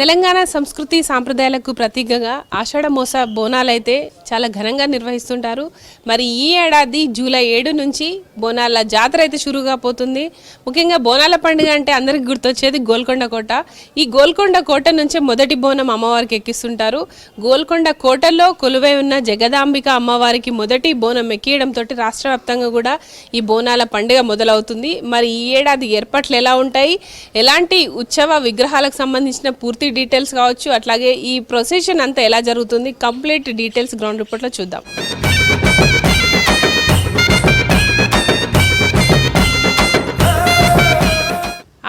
తెలంగాణ సంస్కృతి సాంప్రదాయాలకు ప్రతీకగా ఆషాఢ మోస బోనాలైతే చాలా ఘనంగా నిర్వహిస్తుంటారు. మరి ఈ ఏడాది జూలై 7 నుంచి బోనాల జాతర అయితే షురుగా పోతుంది. ముఖ్యంగా బోనాల పండుగ అంటే అందరికి గుర్తొచ్చేది గోల్కొండ కోట. ఈ గోల్కొండ కోట నుంచే మొదటి బోనం అమ్మవారికి ఎక్కిస్తుంటారు. గోల్కొండ కోటలో కొలువై ఉన్న జగదాంబిక అమ్మవారికి మొదటి బోనం ఎక్కియడంతో రాష్ట్ర వ్యాప్తంగా కూడా ఈ బోనాల పండుగ మొదలవుతుంది. మరి ఈ ఏడాది ఏర్పాట్లు ఎలా ఉంటాయి, ఎలాంటి ఉత్సవ విగ్రహాలకు సంబంధించిన పూర్తి డీటెయిల్స్ కావచ్చు, అట్లాగే ఈ ప్రొసెషన్ అంతా ఎలా జరుగుతుంది, కంప్లీట్ డీటెయిల్స్ గ్రౌండ్ రిపోర్ట్లో చూద్దాం.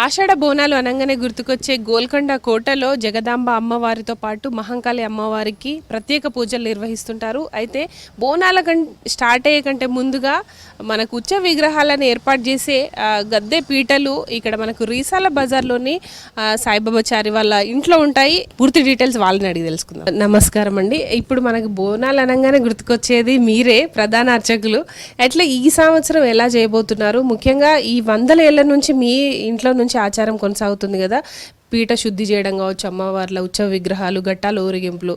ఆషాఢ బోనాలు అనగానే గుర్తుకొచ్చే గోల్కొండ కోటలో జగదాంబ అమ్మవారితో పాటు మహంకాళి అమ్మవారికి ప్రత్యేక పూజలు నిర్వహిస్తుంటారు. అయితే బోనాల స్టార్ట్ అయ్యే కంటే ముందుగా మనకు ఉచ్చ విగ్రహాలను ఏర్పాటు చేసే గద్దె పీటలు ఇక్కడ మనకు రీసాల బజార్లోని సాయిబాబా చారి వాళ్ళ ఇంట్లో ఉంటాయి. పూర్తి డీటెయిల్స్ వాళ్ళని అడిగి తెలుసుకుందాం. నమస్కారం అండి. ఇప్పుడు మనకు బోనాలు అనగానే గుర్తుకొచ్చేది మీరే ప్రధాన అర్చకులు. అట్లా ఈ సంవత్సరం ఎలా చేయబోతున్నారు? ముఖ్యంగా ఈ 100 ఏళ్ల నుంచి మీ ఇంట్లో నుంచి ఆచారం కొనసాగుతుంది కదా, పీట శుద్ధి చేయడం కావచ్చు, అమ్మవార్ల ఉత్సవ విగ్రహాలు, ఘట్టాలు, ఊరేగింపులు,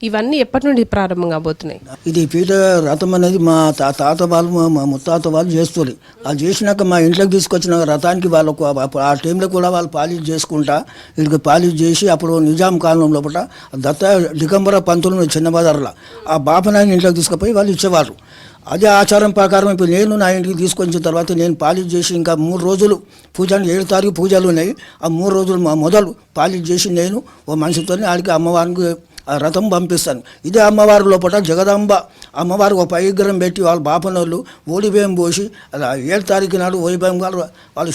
ఇవన్నీ ఎప్పటి నుండి ప్రారంభం కాబోతున్నాయి? ఇది పీట రథం అనేది మా తాత వాళ్ళు మా ముత్తాత వాళ్ళు చేస్తారు. అది చేసినాక మా ఇంట్లోకి తీసుకొచ్చిన రథానికి వాళ్ళకు ఆ టైంలో కూడా వాళ్ళు పాలిష్ చేసుకుంటా వీళ్ళకి పాలిష్ చేసి అప్పుడు నిజాం కాలం లోపల దత్త దిగంబర పంతులు చిన్న బజార్లో ఆ బాపనాయని ఇంట్లోకి తీసుకుపోయి వాళ్ళు ఇచ్చేవారు. అదే ఆచారం ప్రకారం ఇప్పుడు నేను నా ఇంటికి తీసుకొచ్చిన తర్వాత నేను పాలిష్ చేసి ఇంకా 3 రోజులు పూజలు 7 తారీఖు పూజలు ఉన్నాయి. ఆ 3 రోజులు మొదలు పాలిష్ చేసి నేను ఓ మనిషితో ఆడికి అమ్మవారికి ఆ రథం పంపిస్తాను. ఇదే అమ్మవారి లోపల జగదాంబ అమ్మవారికి ఒక విగ్రహం పెట్టి వాళ్ళ బాపనోళ్ళు ఓడిబియ్యం పోసి 7 తారీఖు నాడు ఓడిబియ్యం గారు వాళ్ళు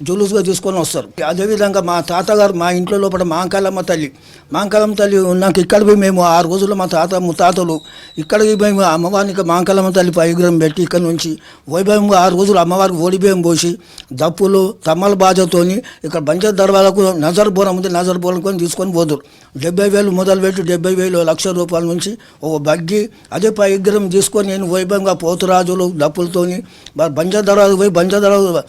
జులుసుగా తీసుకొని వస్తారు. అదేవిధంగా మా తాతగారు మా ఇంట్లో లోపల మాంకాలమ్మ తల్లి ఉన్నాక ఇక్కడ పోయి మేము ఆ రోజుల్లో మా ముత్తాతలు ఇక్కడికి మేము అమ్మవారికి మాంకాలమ్మ తల్లి విగ్రహం పెట్టి ఇక్కడ నుంచి వైభవంగా ఆ రోజులు అమ్మవారికి ఓడిబియ్యం పోసి దప్పులు తమ్మల బాజతోని ఇక్కడ బంజర్ దర్వాలకు నజర్ బోనం ఉంది, నజర్ బోనం కొని తీసుకొని పోతారు. 70,000 మొదలుపెట్టి 70,000 లక్ష రూపాయల నుంచి ఒక బగ్గి అదే విగ్రహం తీసుకొని నేను వైభవంగా పోతురాజులు దప్పులతోని బంజర్ దర్వాకు పోయి బంజర్ దర్వా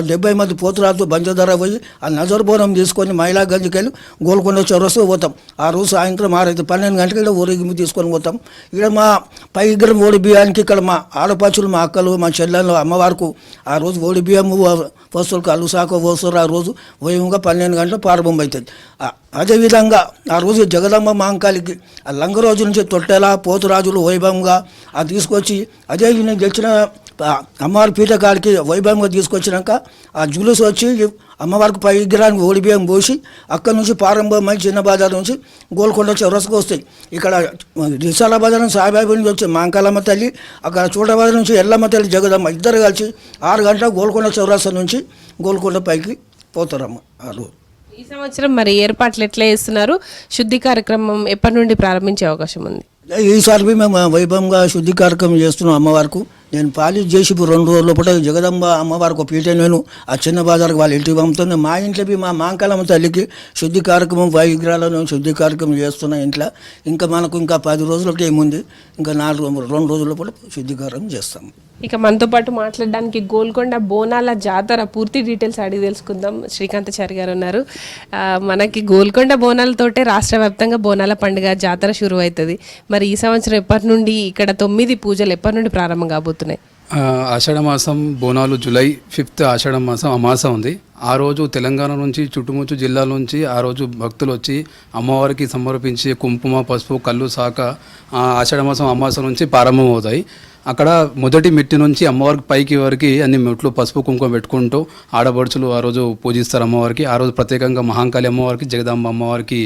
70 మంది పోతురాజు బంజర్ దర్వా పోయి ఆ నజర్ బోనం తీసుకొని మైలాగంజ్కి వెళ్ళి గోల్కొండ చౌరస్తు పోతాం. ఆ రోజు సాయంత్రం 12 గంటలకి ఊరేగింపు తీసుకొని పోతాం. ఇక్కడ మా విగ్రహం ఓడి బియ్యానికి ఇక్కడ మా ఆడపడుచులు మా అక్కలు మా చెల్లెళ్ళు అమ్మవారికి ఆ రోజు ఓడి బియ్యము వస్తువులకు అల్లు సాకు వస్తారు. ఆ రోజు వైభవంగా 12 గంటలు ప్రారంభం అవుతుంది. అదేవిధంగా ఆ రోజు జగదమ్మ మాంకాలికి ఆ లంగ రోజు నుంచి తొట్టెల పోతురాజులు వైభవంగా అది తీసుకొచ్చి అదే నేను తెచ్చిన అమ్మవారి పీఠకాడికి వైభవంగా తీసుకొచ్చినాక ఆ జులుసు వచ్చి అమ్మవారికి విగ్రహానికి ఓడిబియ్యం పోసి అక్కడి నుంచి ప్రారంభమై చిన్న బజార్ నుంచి గోల్కొండ చౌరస్తకు వస్తాయి. ఇక్కడ రిసాల బజార్ నుంచి సాయిబాబా నుంచి వచ్చి మాంకాలమ్మ తల్లి, అక్కడ చూడబజార్ నుంచి ఎల్లమ్మ తల్లి జగదమ్మ ఇద్దరు కలిసి 6 గంటల గోల్కొండ చౌరస్తా నుంచి గోల్కొండ పైకి పోతారమ్మ. ఆ రోజు ఈ సంవత్సరం మరి ఏర్పాట్లు ఎట్లా చేస్తున్నారు? శుద్ధి కార్యక్రమం ఎప్పటి నుండి ప్రారంభించే అవకాశం ఉంది? ఈసారి మేము వైభవంగా శుద్ధి కార్యక్రమం చేస్తున్నాం. అమ్మవారికి నేను పాలిష్ చేసి 2 రోజుల లోపల జగదంబ అమ్మవారికి ఒక పీట నేను ఆ చిన్న బజార్కి వాళ్ళ ఇంటికి పంపుతున్నాను. మా ఇంట్లో మా మాంకాలమ్మ తల్లికి శుద్ధి కార్యక్రమం విగ్రహాలను శుద్ధి కార్యక్రమం చేస్తున్నా ఇంట్లో. ఇంకా మనకు ఇంకా 10 రోజులకి ఏముంది, ఇంకా 2 రోజుల లోపల శుద్ధి కార్యక్రమం చేస్తాం. ఇక మనతో పాటు మాట్లాడడానికి గోల్కొండ బోనాల జాతర పూర్తి డీటెయిల్స్ అడిగి తెలుసుకుందాం. శ్రీకాంతాచారి గారు ఉన్నారు. మనకి గోల్కొండ బోనాలతోటే రాష్ట్ర వ్యాప్తంగా బోనాల పండుగ జాతర షురు అవుతుంది. మరి ఈ సంవత్సరం ఎప్పటి నుండి ఇక్కడ 9 పూజలు ఎప్పటి నుండి ప్రారంభం కాబోతున్నాయి? ఆషాఢ మాసం బోనాలు జూలై 5 ఆషాఢ మాసం అమాస ఉంది. ఆ రోజు తెలంగాణ నుంచి చుట్టుముచ్చు జిల్లాల నుంచి ఆ రోజు భక్తులు వచ్చి అమ్మవారికి సమర్పించే కుంకుమ, పసుపు, కళ్ళు, శాఖ ఆషాఢ మాసం అమాస నుంచి ప్రారంభమవుతాయి. అక్కడ మొదటి మెట్టి నుంచి అమ్మవారికి పైకి వరకు అన్ని మెట్లు పసుపు కుంకుమ పెట్టుకుంటూ ఆడబడుచులు ఆ రోజు పూజిస్తారు అమ్మవారికి. ఆ రోజు ప్రత్యేకంగా మహంకాళి అమ్మవారికి, జగదాంబ అమ్మవారికి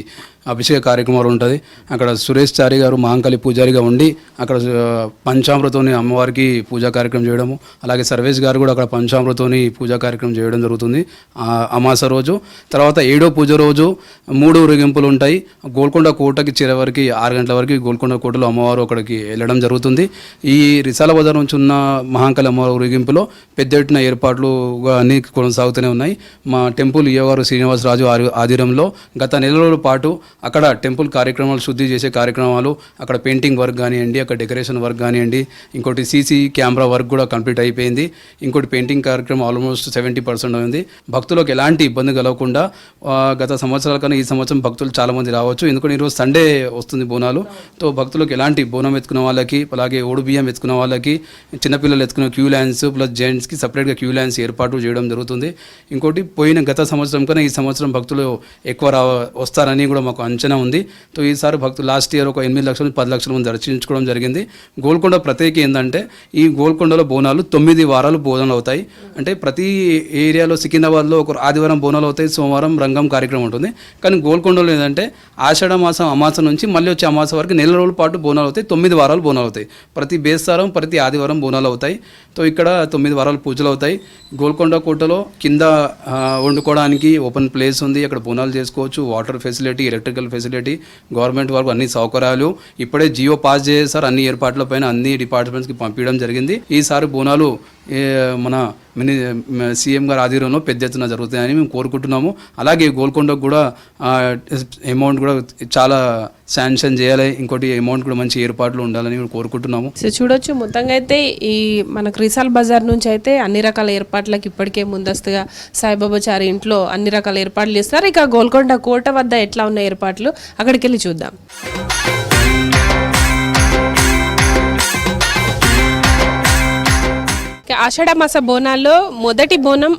అభిషేక కార్యక్రమాలు ఉంటుంది. అక్కడ సురేష్ చారి గారు మహంకాళి పూజారిగా ఉండి అక్కడ పంచామృతోని అమ్మవారికి పూజా కార్యక్రమం చేయడము, అలాగే సర్వేష్ గారు కూడా అక్కడ పంచామృతోని పూజా కార్యక్రమం చేయడం జరుగుతుంది అమాస రోజు. తర్వాత 7వ పూజ రోజు 3 ఊరేగింపులు ఉంటాయి. గోల్కొండ కోటకి చేరేవరకు 6 గంటల వరకు గోల్కొండ కోటలో అమ్మవారు అక్కడికి వెళ్ళడం జరుగుతుంది. ఈ రిసాల బజార్ నుంచి ఉన్న మహంకాళి అమ్మవారి ఊరేగింపులో పెద్ద ఎత్తున ఏర్పాట్లు అన్నీ కొనసాగుతూనే ఉన్నాయి. మా టెంపుల్ ఈవోగారు శ్రీనివాసరాజు ఆధ్వర్యంలో గత 4 రోజుల పాటు అక్కడ టెంపుల్ కార్యక్రమాలు శుద్ధి చేసే కార్యక్రమాలు, అక్కడ పెయింటింగ్ వర్క్ కానివ్వండి, అక్కడ డెకరేషన్ వర్క్ కానివ్వండి, ఇంకోటి సీసీ కెమెరా వర్క్ కూడా కంప్లీట్ అయిపోయింది. ఇంకోటి పెయింటింగ్ కార్యక్రమం ఆల్మోస్ట్ 70% ఉంది. భక్తులకు ఎలాంటి ఇబ్బంది కలగకుండా గత సంవత్సరాల కన్నా ఈ సంవత్సరం భక్తులు చాలామంది రావచ్చు. ఎందుకంటే ఈరోజు సండే వస్తుంది బోనాలు. తో భక్తులకు ఎలాంటి బోనం ఎత్తుకున్న వాళ్ళకి, అలాగే ఓడి బియ్యం ఎత్తుకున్న వాళ్ళకి, చిన్నపిల్లలు ఎత్తుకున్న క్యూ లైన్స్ ప్లస్ జెంట్స్కి సపరేట్గా క్యూ లైన్స్ ఏర్పాటు చేయడం జరుగుతుంది. ఇంకోటి గత సంవత్సరం కన్నా ఈ సంవత్సరం భక్తులు ఎక్కువ వస్తారని కూడా మాకు అంచనా ఉంది. తో ఈసారి భక్తులు లాస్ట్ ఇయర్ ఒక 8 లక్షల 10 లక్షల మంది దర్శించుకోవడం జరిగింది. గోల్కొండ ప్రత్యేక ఏంటంటే ఈ గోల్కొండలో బోనాలు 9 వారాలు బోనాలు అవుతాయి. అంటే ప్రతి ఏరియాలో సికింద్రాబాద్లో ఒక ఆదివారం బోనాలు అవుతాయి, సోమవారం రంగం కార్యక్రమం ఉంటుంది. కానీ గోల్కొండలో ఏంటంటే ఆషాఢ మాసం అమాసం నుంచి మళ్ళీ వచ్చే అమాసం వరకు నెల రోజుల పాటు బోనాలు అవుతాయి. 9 వారాలు బోనాలు అవుతాయి. ప్రతి బేస్తారం ప్రతి ఆదివారం బోనాలు అవుతాయి. తో ఇక్కడ 9 వారాలు పూజలు అవుతాయి. గోల్కొండ కోటలో కింద వండుకోవడానికి ఓపెన్ ప్లేస్ ఉంది. అక్కడ బోనాలు చేసుకోవచ్చు. Water facility, electrical facility, government వరకు అన్ని సౌకర్యాలు ఇప్పుడే జియో పాస్ చేశారు. అన్ని ఏర్పాట్ల పైన అన్ని డిపార్ట్మెంట్స్కి పంపించడం జరిగింది. ఈసారి బోనాలు మన సీఎం గారి ఆధ్వర్యంలో పెద్ద ఎత్తున జరుగుతాయని మేము కోరుకుంటున్నాము. అలాగే గోల్కొండకు కూడా అమౌంట్ కూడా చాలా శాంక్షన్ చేయాలి. ఇంకోటి అమౌంట్ కూడా మంచి ఏర్పాట్లు ఉండాలని మేము కోరుకుంటున్నాము. సో చూడొచ్చు, మొత్తంగా అయితే ఈ మనకు రిసాల్ బజార్ నుంచి అయితే అన్ని రకాల ఏర్పాట్లకు ఇప్పటికే ముందస్తుగా సాయిబాబాచారి ఇంట్లో అన్ని రకాల ఏర్పాట్లు చేస్తారు. ఇక గోల్కొండ కోట వద్ద ఎట్లా ఉన్న ఏర్పాట్లు అక్కడికి వెళ్ళి చూద్దాం. ఆషాఢ మాస బోనాల్లో మొదటి బోనం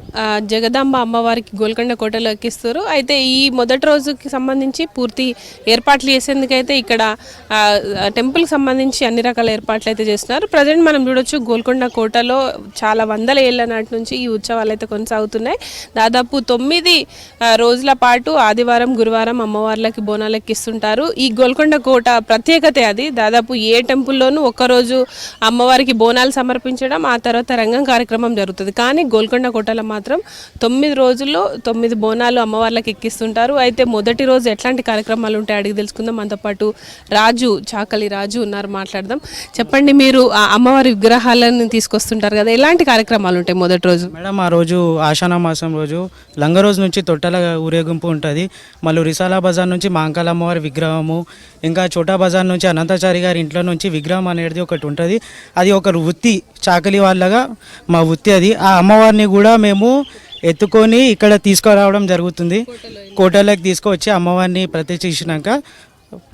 జగదాంబ అమ్మవారికి గోల్కొండ కోటలో ఎక్కిస్తారు. అయితే ఈ మొదటి రోజుకి సంబంధించి పూర్తి ఏర్పాట్లు చేసేందుకైతే ఇక్కడ టెంపుల్కి సంబంధించి అన్ని రకాల ఏర్పాట్లు అయితే చేస్తున్నారు. ప్రజెంట్ మనం చూడొచ్చు, గోల్కొండ కోటలో చాలా వందల ఏళ్ల నాటి నుంచి ఈ ఉత్సవాలు అయితే కొనసాగుతున్నాయి. దాదాపు 9 రోజుల పాటు ఆదివారం గురువారం అమ్మవార్లకి బోనాలు ఎక్కిస్తుంటారు. ఈ గోల్కొండ కోట ప్రత్యేకత అది. దాదాపు ఏ టెంపుల్లోనూ ఒక్కరోజు అమ్మవారికి బోనాలు సమర్పించడం, ఆ తర్వాత రంగం కార్యక్రమం జరుగుతుంది. కానీ గోల్కొండ కోటలో మాత్రం 9 రోజుల్లో 9 బోనాలు అమ్మవార్లకు ఎక్కిస్తుంటారు. అయితే మొదటి రోజు ఎట్లాంటి కార్యక్రమాలు ఉంటాయి అడిగి తెలుసుకుందాం. మనతో పాటు రాజు, చాకలి రాజు ఉన్నారు, మాట్లాడదాం. చెప్పండి, మీరు ఆ అమ్మవారి విగ్రహాలను తీసుకొస్తుంటారు కదా, ఎలాంటి కార్యక్రమాలు ఉంటాయి మొదటి రోజు? మేడం, ఆ రోజు ఆషాఢ మాసం రోజు లంగ రోజు నుంచి తొట్టెల ఊరేగింపు ఉంటుంది. మళ్ళీ రిసాలా బజార్ నుంచి మాంకాల అమ్మవారి విగ్రహము, ఇంకా చోటా బజార్ నుంచి అనంతాచారి గారి ఇంట్లో నుంచి విగ్రహం అనేది ఒకటి ఉంటుంది. అది ఒక వృత్తి, చాకలి వాళ్ళగా మా వృత్తి అది. ఆ అమ్మవారిని కూడా మేము ఎత్తుకొని ఇక్కడ తీసుకురావడం జరుగుతుంది. కోటలోకి తీసుకువచ్చి అమ్మవారిని ప్రతిష్ఠించినాక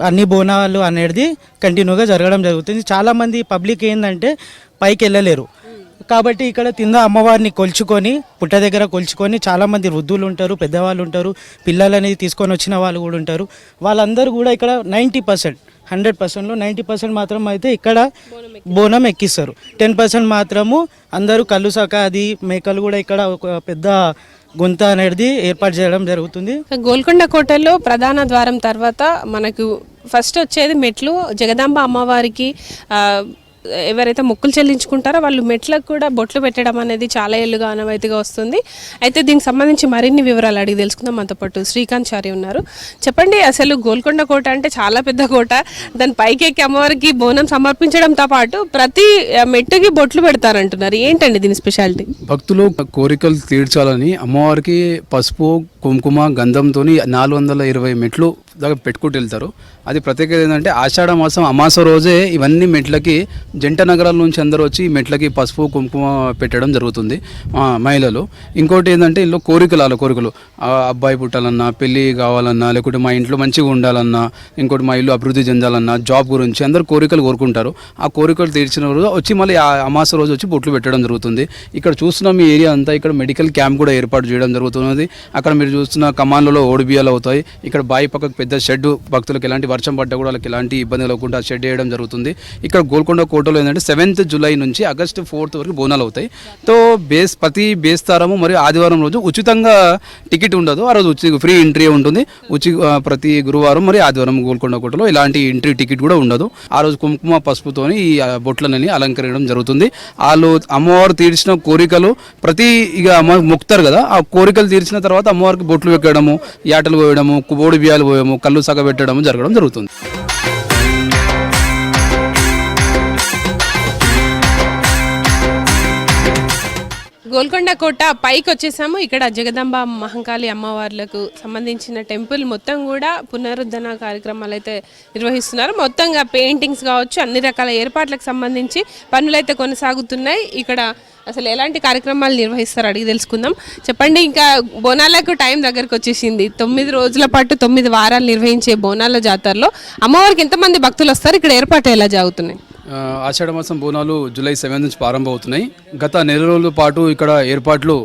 అన్ని బోనాలు అనేది కంటిన్యూగా జరగడం జరుగుతుంది. చాలామంది పబ్లిక్ ఏంటంటే పైకి వెళ్ళలేరు కాబట్టి ఇక్కడ కింద అమ్మవారిని కొలుచుకొని, పుట్ట దగ్గర కొలుచుకొని, చాలామంది వృద్ధులు ఉంటారు, పెద్దవాళ్ళు ఉంటారు, పిల్లలని తీసుకొని వచ్చిన వాళ్ళు కూడా ఉంటారు. వాళ్ళందరూ కూడా ఇక్కడ 90%, 100%లో 90% మాత్రం అయితే ఇక్కడ బోనం ఎక్కిస్తారు. 10% మాత్రము అందరూ కళ్ళు సక అది మేకలు కూడా ఇక్కడ ఒక పెద్ద గుంత అనేది ఏర్పాటు చేయడం జరుగుతుంది. గోల్కొండ కోటలో ప్రధాన ద్వారం తర్వాత మనకు ఫస్ట్ వచ్చేది మెట్లు. జగదాంబ అమ్మవారికి ఎవరైతే మొక్కులు చెల్లించుకుంటారో వాళ్ళు మెట్లకు కూడా బొట్లు పెట్టడం అనేది చాలా ఏళ్ళుగా ఆనవాయితీగా వస్తుంది. అయితే దీనికి సంబంధించి మరిన్ని వివరాలు అడిగి తెలుసుకుందాం. మనతో పాటు శ్రీకాంత్ చారి ఉన్నారు. చెప్పండి, అసలు గోల్కొండ కోట అంటే చాలా పెద్ద కోట. దాని పైకి ఎక్కి అమ్మవారికి బోనం సమర్పించడంతో పాటు ప్రతి మెట్టుకి బొట్లు పెడతారంటున్నారు. ఏంటండి దీని స్పెషాలిటీ? భక్తులు కోరికలు తీర్చాలని అమ్మవారికి పసుపు, కుంకుమ, గంధంతో 420 మెట్లు దాకా పెట్టుకుంటూ వెళ్తారు. అది ప్రత్యేకత ఏంటంటే ఆషాఢ మాసం అమాస రోజే ఇవన్నీ మెట్లకి జంట నగరాల నుంచి అందరూ వచ్చి ఈ మెట్లకి పసుపు, కుంకుమ పెట్టడం జరుగుతుంది మహిళలు. ఇంకోటి ఏంటంటే ఇంట్లో కోరికలు, అబ్బాయి పుట్టాలన్నా, పెళ్ళి కావాలన్నా, లేకుంటే మా ఇంట్లో మంచిగా ఉండాలన్నా, ఇంకోటి మా ఇల్లు అభివృద్ధి చెందాలన్నా, జాబ్ గురించి అందరూ కోరికలు కోరుకుంటారు. ఆ కోరికలు తీర్చిన రోజు వచ్చి మళ్ళీ ఆ అమాస రోజు వచ్చి బొట్లు పెట్టడం జరుగుతుంది. ఇక్కడ చూస్తున్నాం ఈ ఏరియా అంతా, ఇక్కడ మెడికల్ క్యాంప్ కూడా ఏర్పాటు చేయడం జరుగుతున్నది. అక్కడ మీరు చూస్తున్న కమాన్లలో ఓడిబియాలు అవుతాయి. ఇక్కడ బాయి పక్కకు పెద్ద షెడ్, భక్తులకు ఎలాంటి వర్షం పడ్డా కూడా వాళ్ళకి ఎలాంటి ఇబ్బంది లేకుండా షెడ్ వేయడం జరుగుతుంది. ఇక్కడ గోల్కొండ కోటలో ఏంటంటే 7th జూలై నుంచి ఆగస్టు 4th వరకు బోనాలు అవుతాయి. తో ప్రతి బేస్తారము మరియు ఆదివారం రోజు ఉచితంగా టికెట్ ఉండదు. ఆ రోజు ఫ్రీ ఎంట్రీ ఉంటుంది. ప్రతి గురువారం మరియు ఆదివారం గోల్కొండ కోటలో ఎలాంటి ఎంట్రీ టికెట్ కూడా ఉండదు. ఆ రోజు కుంకుమ పసుపుతోని ఈ బొట్లని అలంకరించడం జరుగుతుంది. వాళ్ళు అమ్మవారు తీర్చిన కోరికలు ప్రతి ఇక అమ్మ మొక్కుతారు కదా, ఆ కోరికలు తీర్చిన తర్వాత అమ్మవారికి బొట్లు వెక్కడము, యాటలు పోయడము, కోడి బియ్యాలు పోయడము, కళ్ళు సగ పెట్టడము జరగడం జరుగుతుంది. గోల్కొండ కోట పైకి వచ్చేసాము. ఇక్కడ జగదాంబ మహంకాళి అమ్మవార్లకు సంబంధించిన టెంపుల్ మొత్తం కూడా పునరుద్ధరణ కార్యక్రమాలు అయితే నిర్వహిస్తున్నారు. మొత్తంగా పెయింటింగ్స్ కావచ్చు, అన్ని రకాల ఏర్పాట్లకు సంబంధించి పనులు అయితే కొనసాగుతున్నాయి. ఇక్కడ అసలు ఎలాంటి కార్యక్రమాలు నిర్వహిస్తారు అడిగి తెలుసుకుందాం. చెప్పండి, ఇంకా బోనాలకు టైం దగ్గరకు వచ్చేసింది. 9 రోజుల పాటు 9 వారాలు నిర్వహించే బోనాల జాతరలో అమ్మవారికి ఎంతమంది భక్తులు వస్తారు? ఇక్కడ ఏర్పాట్లు ఎలా జరుగుతున్నాయి? ఆషాఢ మాసం బోనాలు జూలై 7 నుంచి ప్రారంభమవుతున్నాయి. గత నెల రోజుల పాటు ఇక్కడ ఏర్పాట్లు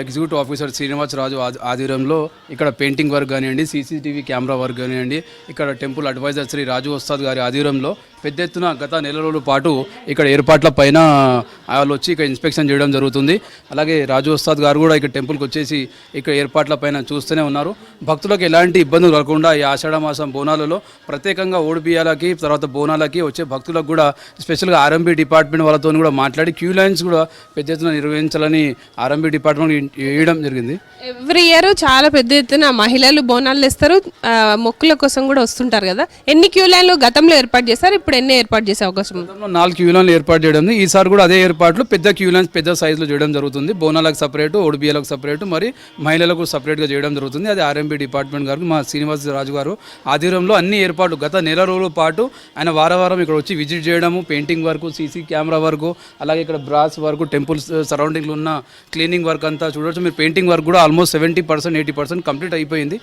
ఎగ్జిక్యూటివ్ ఆఫీసర్ శ్రీనివాస్ రాజు ఆధ్వర్యంలో ఇక్కడ పెయింటింగ్ వర్క్ కానివ్వండి, సీసీటీవీ కెమెరా వర్క్ కానివ్వండి, ఇక్కడ టెంపుల్ అడ్వైజర్ శ్రీ రాజు ఉస్తాద్ గారి ఆధ్వర్యంలో పెద్ద ఎత్తున గత నెల రోజుల పాటు ఇక్కడ ఏర్పాట్ల పైన వాళ్ళు వచ్చి ఇక్కడ ఇన్స్పెక్షన్ చేయడం జరుగుతుంది. అలాగే రాజు ఉస్తాద్ గారు కూడా ఇక్కడ టెంపుల్కి వచ్చేసి ఇక్కడ ఏర్పాట్ల పైన చూస్తూనే ఉన్నారు. భక్తులకు ఎలాంటి ఇబ్బందులు కలగకుండా ఈ ఆషాఢ మాసం బోనాలలో ప్రత్యేకంగా ఓడిబియ్యాలకి తర్వాత బోనాలకి వచ్చే భక్తులకు కూడా స్పెషల్గా ఆర్ఎంబీ డిపార్ట్మెంట్ వాళ్ళతో కూడా మాట్లాడి క్యూ లైన్స్ కూడా పెద్ద ఎత్తున నిర్వహించాలని ఆర్ఎంబీ డిపార్ట్మెంట్ వేయడం జరిగింది. ఎవ్రీ ఇయర్ చాలా పెద్ద ఎత్తున మహిళలు బోనాలు తెస్తారు, మొక్కుల కోసం కూడా వస్తుంటారు కదా. ఎన్ని క్యూ లైన్లు గతంలో ఏర్పాటు చేస్తారు, ఇప్పుడు ఎన్ని ఏర్పాటు చేసే అవకాశం ఉంది? 4 క్యూ లైన్లు ఏర్పాటు చేయడం. ఈసారి కూడా అదే ఏర్పాట్లు పెద్ద క్యూ లైన్స్ పెద్ద సైజులో చేయడం జరుగుతుంది. బోనాలకు సపరేటు, ఓడిబియ్యాలకు సపరేటు, మరి మహిళలకు సపరేట్గా చేయడం జరుగుతుంది. అది ఆర్ఎంబీ డిపార్ట్మెంట్ గారు మా శ్రీనివాస్ రాజు గారు ఆధ్వర్యంలో అన్ని ఏర్పాట్లు గత నెల రోజుల పాటు ఆయన వారం ఇక్కడ వచ్చి విజిట్ చేయడము, painting work, CC camera work, అలాగే ఇక్కడ బ్రాస్ వర్క్, టెంపుల్స్ సరౌండింగ్లో ఉన్న క్లీనింగ్ వర్క్ అంతా చూడొచ్చు. మీరు పెయింటింగ్ వర్క్ కూడా ఆల్మోస్ట్ 70% 80% కంప్లీట్ అయిపోయింది.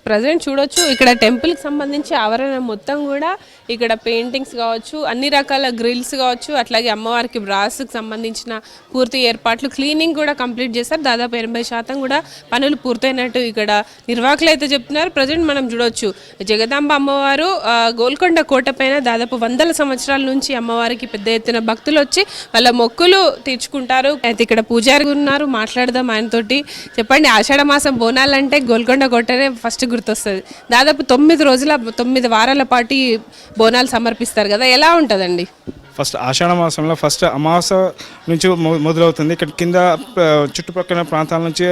ప్రజెంట్ చూడొచ్చు ఇక్కడ టెంపుల్కి సంబంధించి ఆవరణ మొత్తం కూడా ఇక్కడ పెయింటింగ్స్ కావచ్చు, అన్ని రకాల గ్రిల్స్ కావచ్చు, అట్లాగే అమ్మవారికి బ్రాస్కి సంబంధించిన పూర్తి ఏర్పాట్లు, క్లీనింగ్ కూడా కంప్లీట్ చేస్తారు. దాదాపు 80% కూడా పనులు పూర్తయినట్టు ఇక్కడ నిర్వాహకులు అయితే చెప్తున్నారు. ప్రజెంట్ మనం చూడొచ్చు జగదాంబ అమ్మవారు గోల్కొండ కోట పైన దాదాపు 100 సంవత్సరాల నుంచి అమ్మవారికి పెద్ద ఎత్తున భక్తులు వచ్చి వాళ్ళ మొక్కులు తీర్చుకుంటారు. అయితే ఇక్కడ పూజారి ఉన్నారు, మాట్లాడదాం ఆయనతోటి. చెప్పండి, ఆషాఢ మాసం బోనాలంటే గోల్కొండ కోటనే ఫస్ట్ గుర్తొస్తుంది. దాదాపు 9 రోజుల 9 వారాల పాటు బోనాలు సమర్పిస్తారు కదా, ఎలా ఉంటుందండి? ఫస్ట్ ఆషాఢ మాసంలో ఫస్ట్ అమావాస్య నుంచి మొదలవుతుంది. ఇక్కడ కింద చుట్టుపక్కల ప్రాంతాల నుంచి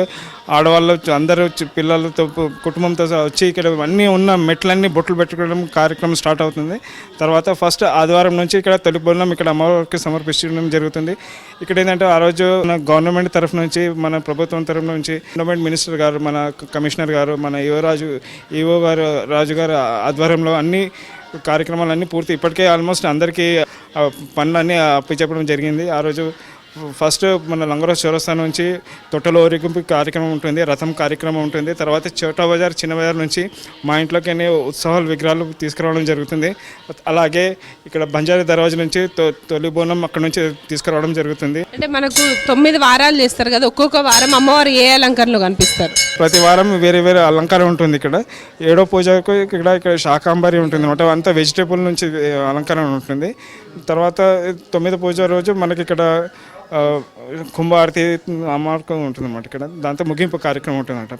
ఆడవాళ్ళు అందరూ పిల్లలతో కుటుంబంతో వచ్చి ఇక్కడ అన్నీ ఉన్న మెట్లన్నీ బొట్లు పెట్టుకోవడం కార్యక్రమం స్టార్ట్ అవుతుంది. తర్వాత ఫస్ట్ ఆదివారం నుంచి ఇక్కడ తొలి బోనం ఇక్కడ అమ్మవారికి సమర్పించడం జరుగుతుంది. ఇక్కడ ఏంటంటే ఆ రోజు మన గవర్నమెంట్ తరఫు నుంచి, మన ప్రభుత్వం తరఫు నుంచి గవర్నమెంట్ మినిస్టర్ గారు, మన కమిషనర్ గారు, మన ఈవో గారు రాజు గారు ఆధ్వర్యంలో అన్ని కార్యక్రమాలన్నీ పూర్తి ఇప్పటికే ఆల్మోస్ట్ అందరికీ పనులన్నీ అప్పచెప్పడం జరిగింది. ఆ రోజు ఫస్ట్ మన లంగరోజ్ చౌరస్తా నుంచి తొట్టెల ఊరేగింపు కార్యక్రమం ఉంటుంది, రథం కార్యక్రమం ఉంటుంది. తర్వాత చోటా బజార్, చిన్న బజార్ నుంచి మా ఇంట్లోకి ఉత్సవాల విగ్రహాలు తీసుకురావడం జరుగుతుంది. అలాగే ఇక్కడ బంజారీ దర్వాజా నుంచి తొలి బోనం అక్కడ నుంచి తీసుకురావడం జరుగుతుంది. అంటే మనకు 9 వారాలు చేస్తారు కదా, ఒక్కొక్క వారం అమ్మవారు ఏ అలంకరణలో కనిపిస్తారు? ప్రతి వారం వేరే వేరే అలంకారం ఉంటుంది. ఇక్కడ 7వ పూజకు ఇక్కడ శాకాంబరి ఉంటుంది అనమాట, అంతా వెజిటేబుల్ నుంచి అలంకారం ఉంటుంది. తర్వాత 9వ పూజ రోజు మనకి ఇక్కడ కుంభారతి అమ్మవారికి ఉంటుంది అన్నమాట. ఇక్కడ దాంతో ముగింపు కార్యక్రమం ఉంటుంది అన్నమాట.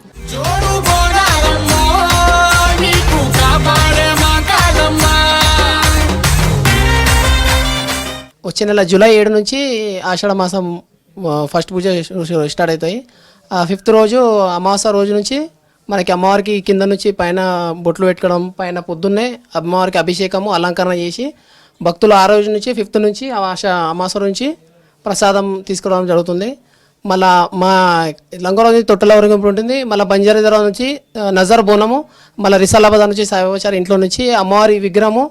వచ్చే నెల జూలై 7 నుంచి ఆషాఢ మాసం ఫస్ట్ పూజ స్టార్ట్ అవుతాయి. 5th రోజు అమావాస్య రోజు నుంచి మనకి అమ్మవారికి కింద నుంచి పైన బొట్లు పెట్టుకోవడం, పైన పొద్దున్నే అమ్మవారికి అభిషేకము అలంకరణ చేసి భక్తులు ఆ రోజు నుంచి 5th నుంచి అమావాస్య నుంచి ప్రసాదం తీసుకోవడం జరుగుతుంది. మళ్ళా మా లంగరోజు తొట్టెల ఊరేగింపు ఉంటుంది. మళ్ళీ బంజారీ దర్వాజా నుంచి నజర్ బోనము, మళ్ళీ రిసాలాబాద్ నుంచి సాయిబాబాచారి ఇంట్లో నుంచి అమ్మవారి విగ్రహము,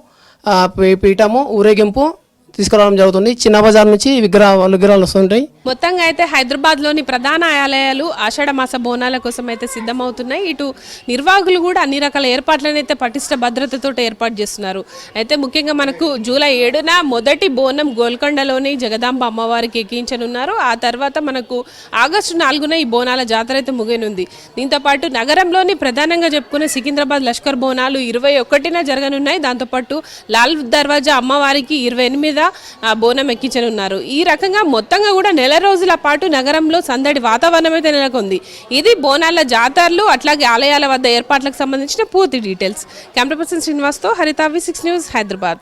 పీఠము, ఊరేగింపు తీసుకురావడం జరుగుతుంది. చిన్న బజార్ నుంచి విగ్రహాలు వస్తుంటాయి. మొత్తంగా అయితే హైదరాబాద్లోని ప్రధాన ఆలయాలు ఆషాఢ మాస బోనాల కోసం అయితే సిద్ధమవుతున్నాయి. ఇటు నిర్వాహకులు కూడా అన్ని రకాల ఏర్పాట్లను అయితే పటిష్ట భద్రతతో ఏర్పాటు చేస్తున్నారు. అయితే ముఖ్యంగా మనకు జూలై 7న మొదటి బోనం గోల్కొండలోని జగదాంబ అమ్మవారికి ఎక్కించనున్నారు. ఆ తర్వాత మనకు ఆగస్టు 4న ఈ బోనాల జాతర అయితే ముగియనుంది. దీంతోపాటు నగరంలోని ప్రధానంగా చెప్పుకునే సికింద్రాబాద్ లష్కర్ బోనాలు 21న జరగనున్నాయి. దాంతోపాటు లాల్ దర్వాజా అమ్మవారికి 28 బోనం ఎక్కించనున్నారు. ఈ రకంగా మొత్తంగా కూడా నెల రోజుల పాటు నగరంలో సందడి వాతావరణం అయితే నెలకొంది. ఇది బోనాల జాతరలు అట్లాగే ఆలయాల వద్ద ఏర్పాట్లకు సంబంధించిన పూర్తి డీటెయిల్స్. కెమెరా పర్సన్ శ్రీనివాస్తో హరిత, V6 న్యూస్, హైదరాబాద్.